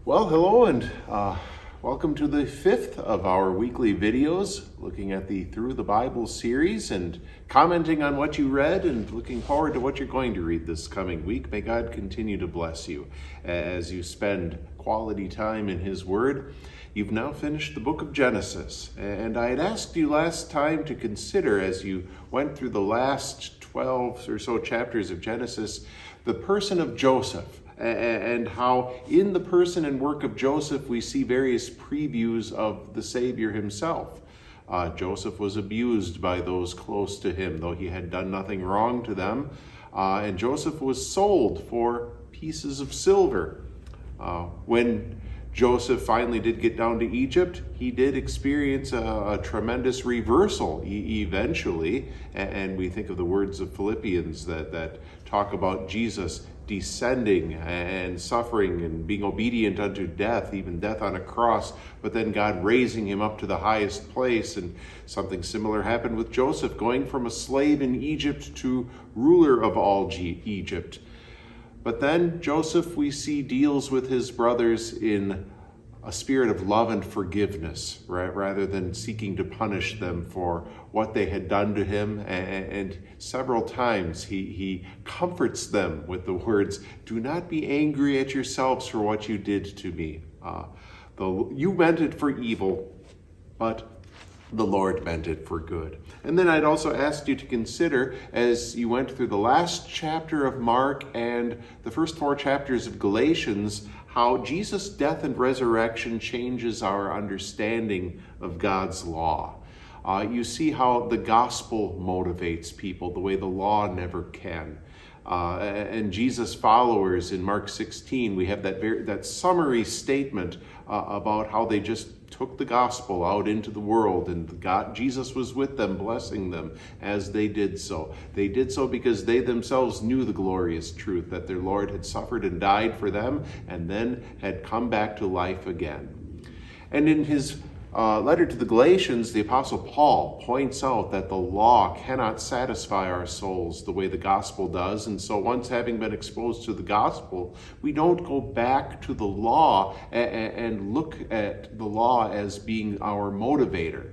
Well, hello and welcome to the fifth of our weekly videos looking at the Through the Bible series and commenting on what you read and looking forward to what you're going to read this coming week. May God continue to bless you as you spend quality time in His Word. You've now finished the book of Genesis, and I had asked you last time to consider, as you went through the last 12 or so chapters of Genesis, the person of Joseph. And how in the person and work of Joseph we see various previews of the Savior himself. Joseph was abused by those close to him, though he had done nothing wrong to them. And Joseph was sold for pieces of silver. When Joseph finally did get down to Egypt, he did experience a tremendous reversal eventually. And we think of the words of Philippians that talk about Jesus descending and suffering and being obedient unto death, even death on a cross, but then God raising him up to the highest place. And something similar happened with Joseph, going from a slave in Egypt to ruler of all Egypt. But then Joseph, we see, deals with his brothers in a spirit of love and forgiveness, right? Rather than seeking to punish them for what they had done to him. And several times he comforts them with the words, "Do not be angry at yourselves for what you did to me. You meant it for evil, but the Lord meant it for good." And then I'd also asked you to consider, as you went through the last chapter of Mark and the first 4 chapters of Galatians, how Jesus' death and resurrection changes our understanding of God's law. You see how the gospel motivates people the way the law never can. And Jesus' followers in Mark 16, we have that summary statement about how they just took the gospel out into the world, and Jesus was with them, blessing them as they did so. They did so because they themselves knew the glorious truth that their Lord had suffered and died for them and then had come back to life again. And in his letter to the Galatians, the Apostle Paul points out that the law cannot satisfy our souls the way the gospel does. And so once having been exposed to the gospel, we don't go back to the law and look at the law as being our motivator.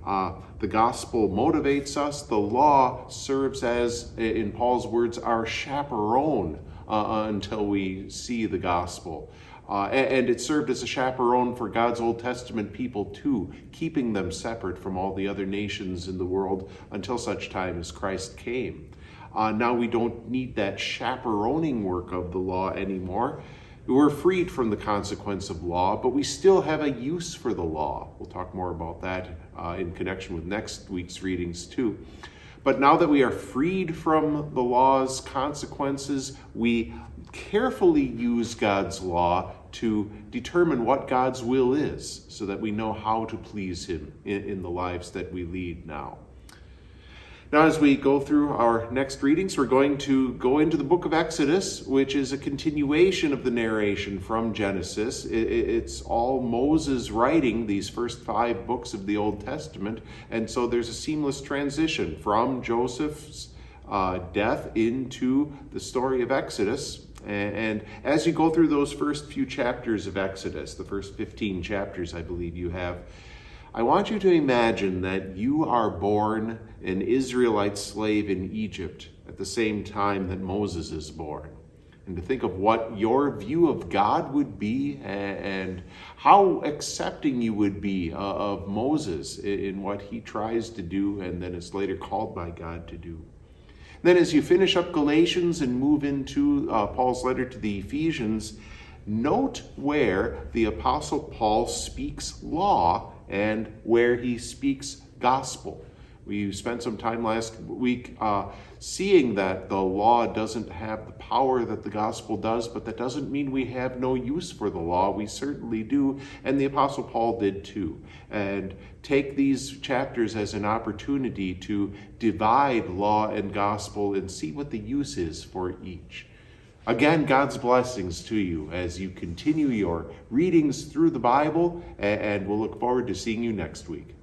The gospel motivates us. The law serves as, in Paul's words, our chaperone until we see the gospel. And it served as a chaperone for God's Old Testament people too, keeping them separate from all the other nations in the world until such time as Christ came. Now we don't need that chaperoning work of the law anymore. We're freed from the consequence of law, but we still have a use for the law. We'll talk more about that in connection with next week's readings too. But now that we are freed from the law's consequences, we carefully use God's law to determine what God's will is so that we know how to please Him in the lives that we lead now. Now, as we go through our next readings, we're going to go into the book of Exodus, which is a continuation of the narration from Genesis. It's all Moses writing these first 5 books of the Old Testament, and so there's a seamless transition from Joseph's death into the story of Exodus. And as you go through those first few chapters of Exodus, the first 15 chapters I believe you have, I want you to imagine that you are born an Israelite slave in Egypt at the same time that Moses is born. And to think of what your view of God would be and how accepting you would be of Moses in what he tries to do and then is later called by God to do. Then as you finish up Galatians and move into Paul's letter to the Ephesians, note where the Apostle Paul speaks law and where he speaks gospel. We spent some time last week seeing that the law doesn't have the power that the gospel does, but that doesn't mean we have no use for the law. We certainly do, and the Apostle Paul did too. And take these chapters as an opportunity to divide law and gospel and see what the use is for each. Again, God's blessings to you as you continue your readings through the Bible, and we'll look forward to seeing you next week.